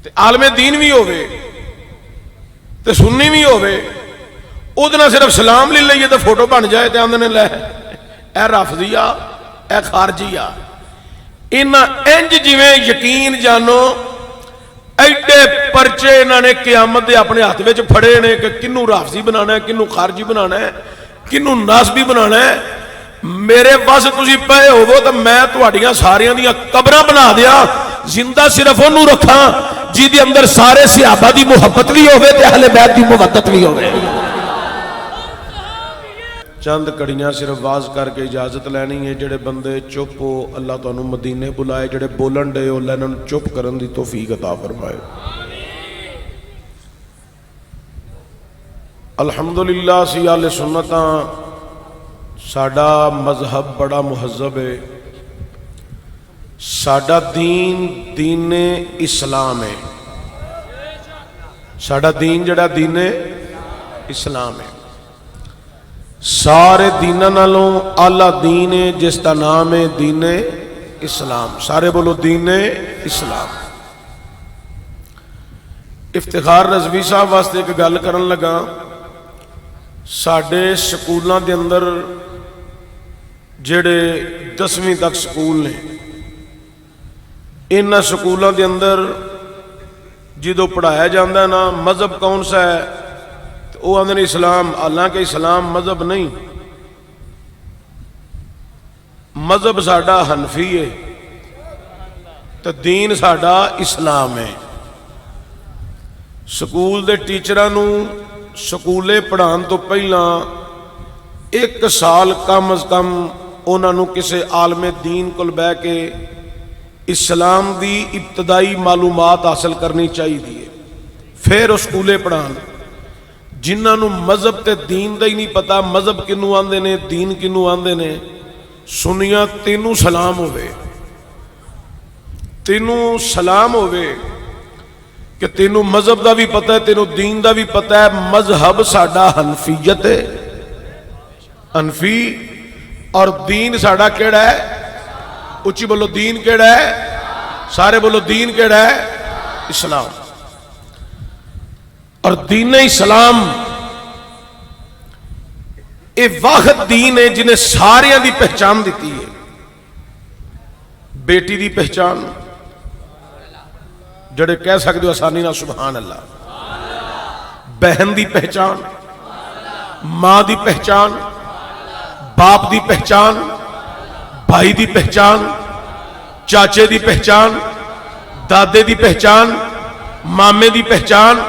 ਤੇ ਆਲਮੇ ਦੀਨ ਵੀ ਹੋਵੇ ਤੇ ਸੁन्नी भी होवे, ਉਹਦੇ ਨਾਲ ਸਿਰਫ सलाम ले ਲਈਏ तो फोटो बन जाए तो आंदे ने लै ए रफजी आ ए खारजी आ। इन्हां इंज जिवें यकीन जानो एडे परचे इन्होंने क्यामत के अपने हाथ में फड़े ने कि किनू राफजी बनाना है, किनू खारजी बनाना है, किनू नासबी बनाना है। मेरे बस तुसी पे होवो तो मैं तुहाड़ियां सारियां दियां कबरां बना दिया, जिंदा सिर्फ उन्हूं रखा जिहदे अंदर सारे सहाबा दी मुहब्बत भी होवे ते अहले बैत दी मुवद्दत भी होवे। चंद कड़ियां सिर्फ वाज करके इजाजत लैनी है। जेड़े बंदे चुप हो अल्लाह तुहानू मदीने बुलाए, जेड़े बोलन डे हो अल्लाह इन्हां चुप करन दी तौफीक अता फरमाए। अल्हम्दुलिल्लाह सी आले सुन्नतां साडा मजहब बड़ा मुहज़्ज़ब है। साडा दीन दीन इस्लाम है। साडा दीन जड़ा दीन इस्लाम है। सारे दीनां नालों आला दीन है जिसका नाम है दीन इस्लाम। सारे बोलो दीन इस्लाम। इफ्तिखार रज़वी साहब वास्ते एक गल करन लगा। साडे स्कूलों के अंदर जेड़े 10वीं तक स्कूल ने, इन्हां स्कूलों के अंदर जो पढ़ाया जाता ना मजहब कौन सा है, वो आंदे इस्लाम। हालांकि इस्लाम मजहब नहीं, मजहब साडा हनफी है तो दीन साडा इस्लाम है। स्कूल के टीचरां नूं स्कूले पढ़ाने तो पहला 1 साल कम अज कम उन्होंने किसी आलमे दीन को बह के इस्लाम की इब्तदाई मालूमात हासिल करनी चाहिए, फिर स्कूले पढ़ान। जिन्होंने मजहब ते दीन का ही नहीं पता, मजहब किनू आंदे ने दीन किनू आंदे ने, सुनिया तेनू सलाम होवे, तेनू सलाम होवे कि तेनू मजहब का भी पता है, तेनू दीन का भी पता है। मजहब साडा हनफीयत है, हनफी, और दीन साडा केड़ा है? उच्ची बोलो दीन केड़ा है? सारे बोलो दीन केड़ा है? इस्लाम। और दीन इस्लाम ये वाहिद दीन है जिन्हें सारियां दी पहचान दी है। बेटी दी पहचान जड़े कह सकते हो आसानी ना सुभान अल्लाह, बहन दी पहचान, मां दी पहचान, बाप दी पहचान, भाई दी पहचान, चाचे दी पहचान, दादे दी पहचान, मामे दी पहचान,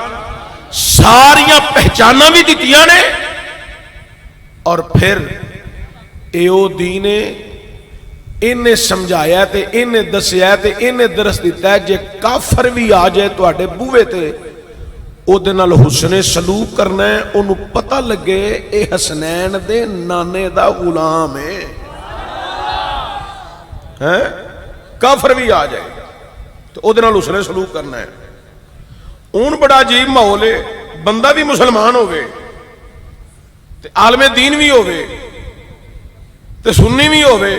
सारिया पहचाना भी दित्तियां ने। और फिर यो दीन इन्हें समझाया ते इन्हें दसिया ते इन्हें दरस दिता है जे काफर भी आ जाए तुहाडे बूहे ते ओदे नाल हुस्ने सलूक करना है, उन्हों पता लगे ये हसनैन दे नाने दा गुलाम है। हैं? काफर भी आ जाए तो ओदे नाल हुस्ने सलूक करना है। हूँ बड़ा अजीब माहौल है, बंदा भी मुसलमान होवे ते आलमे दीन भी होवे ते सुन्नी भी होवे,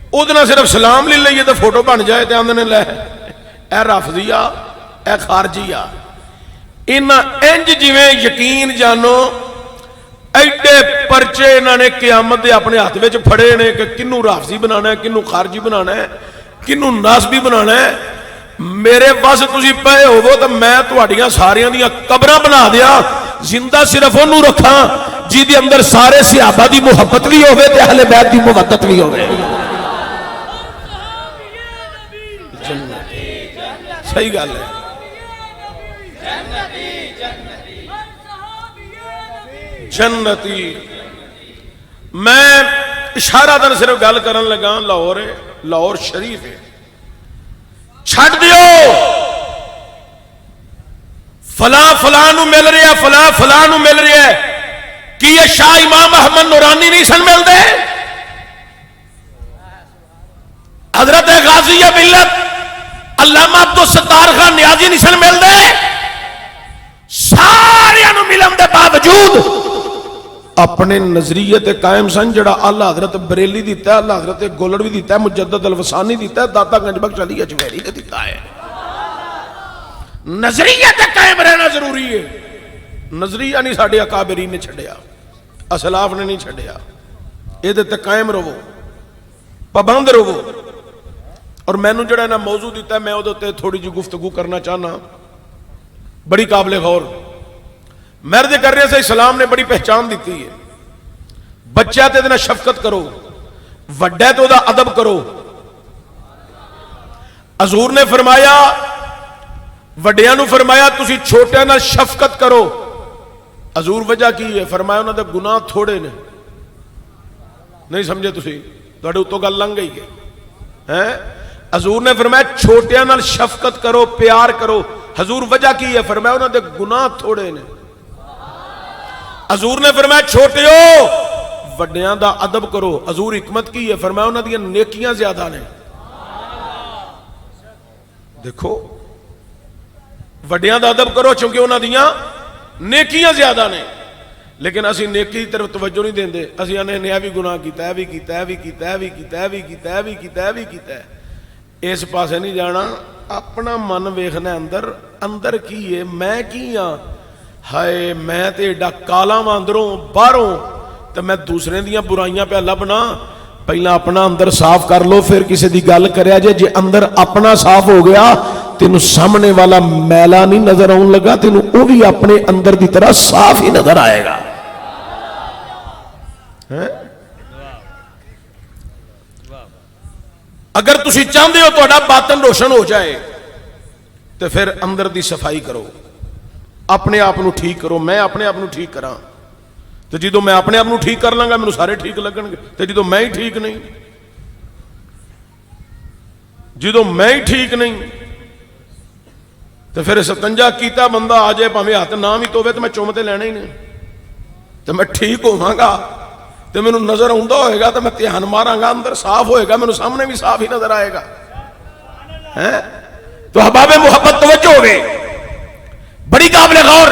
उहदे नाल सिर्फ सलाम ले लईए तो फोटो बन जाए तो आंदे ने लै ए रफजी आ ए खारजी आ। इन्हां इंज जिवें यकीन जानो एडे परचे इन्होंने क्यामत के अपने हाथ में फड़े ने कि किनू राफजी बनाना है, किनू खारजी बनाना है, किनू नासबी बनाना है। मेरे बस तुसी पे होवो तो मैं तुहाड़ियां सारियां दियां कबरां बना दिया, जिंदा सिर्फ उन्हूं रखा जिहदे अंदर सारे सहाबा दी मुहब्बत भी होवे ते अहले बैत दी मुवद्दत भी होवे। सही गल है। जन्नती मैं इशारा दिन सिर्फ गल करन लगा, लाहौर है, लाहौर शरीफ है, छड़ दियो फला फला नू मिल रहा, फला फला नू मिल रहा है कि ये शाह इमाम अहमद नूरानी नहीं सन मिलते, हजरत गाजी मिल्लत अल्लामा अब्दुल सत्तार खान नियाजी नहीं सन मिलते। सारियां नू मिलन दे बावजूद अपने नजरिए ते कायम सन। जड़ा अल्लाह हजरत बरेली दिता है, अल्लाह हजरत गोलड़ भी दिता है, मुजद्दद अलवसानी दिता है, दाता गंज बख्श अली अजमेरी ने दिता है। نظریے تے قائم رہنا ضروری ہے. نظریہ نہیں ساڈے اکابرین نے چھڈیا, اسلاف نے نہیں چھڈیا. یہ تے قائم رہو, پابند رہو. اور مینوں جڑا نا موضوع دیتا ہے میں وہ تھوڑی جی گفتگو کرنا چاہنا, بڑی قابل غور. مرد کرنے سے اسلام نے بڑی پہچان دیتی ہے. بچہ تے نا شفقت کرو, وڈا تو دا ادب کرو. حضور نے فرمایا, وڈیاں نو فرمایا تسی چھوٹیاں نال شفقت کرو. حضور وجہ کی ہے؟ فرمایا انہاں دے گناہ تھوڑے نے. نہیں سمجھے تسی؟ تواڈے اتوں گل لنگ گئی ہے. حضور نے فرمایا چھوٹیاں نال شفقت کرو, پیار کرو. حضور وجہ کی ہے؟ فرمایا انہاں دے گناہ تھوڑے نے. حضور نے فرمایا چھوٹیو وڈیاں دا ادب کرو. حضور حکمت کی ہے؟ فرمایا انہاں دی نیکیاں زیادہ نے. دیکھو وڈیاں دا ادب کرو چونکہ انہاں دیاں نیکیاں زیادہ نے. لیکن اسی نیکی کی طرف توجہ نہیں دیندے. اسی آنے نے بھی گناہ کیتا ہے, بھی کیتا ہے, بھی کیتا ہے, بھی کیتا ہے, بھی کیتا ہے, بھی کیتا ہے, بھی کیتا ہے. اس پاسے نہیں جانا. اپنا من ویکھنا اندر, اندر کی ہے, میں کی ہاں. ہائے میں تے ایڈا کالا واں اندروں باہروں, تے میں دوسرے دیاں برائیاں پہ لبنا. پہلا اپنا اندر صاف کر لو, پھر کسی دی گل کریا جے اندر اپنا صاف ہو گیا تینوں سامنے والا میلا نہیں نظر آن لگا, تینوں وہ بھی اپنے اندر دی طرح صاف ہی نظر آئے گا. اگر تسی چاہتے ہو تہاڈا باطن روشن ہو جائے تو پھر اندر دی صفائی کرو, اپنے آپ نو ٹھیک کرو. میں اپنے آپ نو ٹھیک کراں تو جدو میں اپنے آپ نو ٹھیک کر لوں گا مینوں سارے ٹھیک لگن گے. تو جدو میں ہی ٹھیک نہیں, جدو میں ہی ٹھیک نہیں تو پھر ستنجا کیتا بندہ آ جائے پاویں ہاتھ نہ بھی دھوے تو میں چومتے لینا ہی نہیں. تو میں ٹھیک ہوواں گا تو مینوں نظر آਉਂدا ہوئے گا تو میں دھیان ماراں گا, اندر صاف ہوئے گا, مینوں سامنے بھی صاف ہی نظر آئے گا. تو احباب محبت توجہ ہوئے, بڑی قابل غور.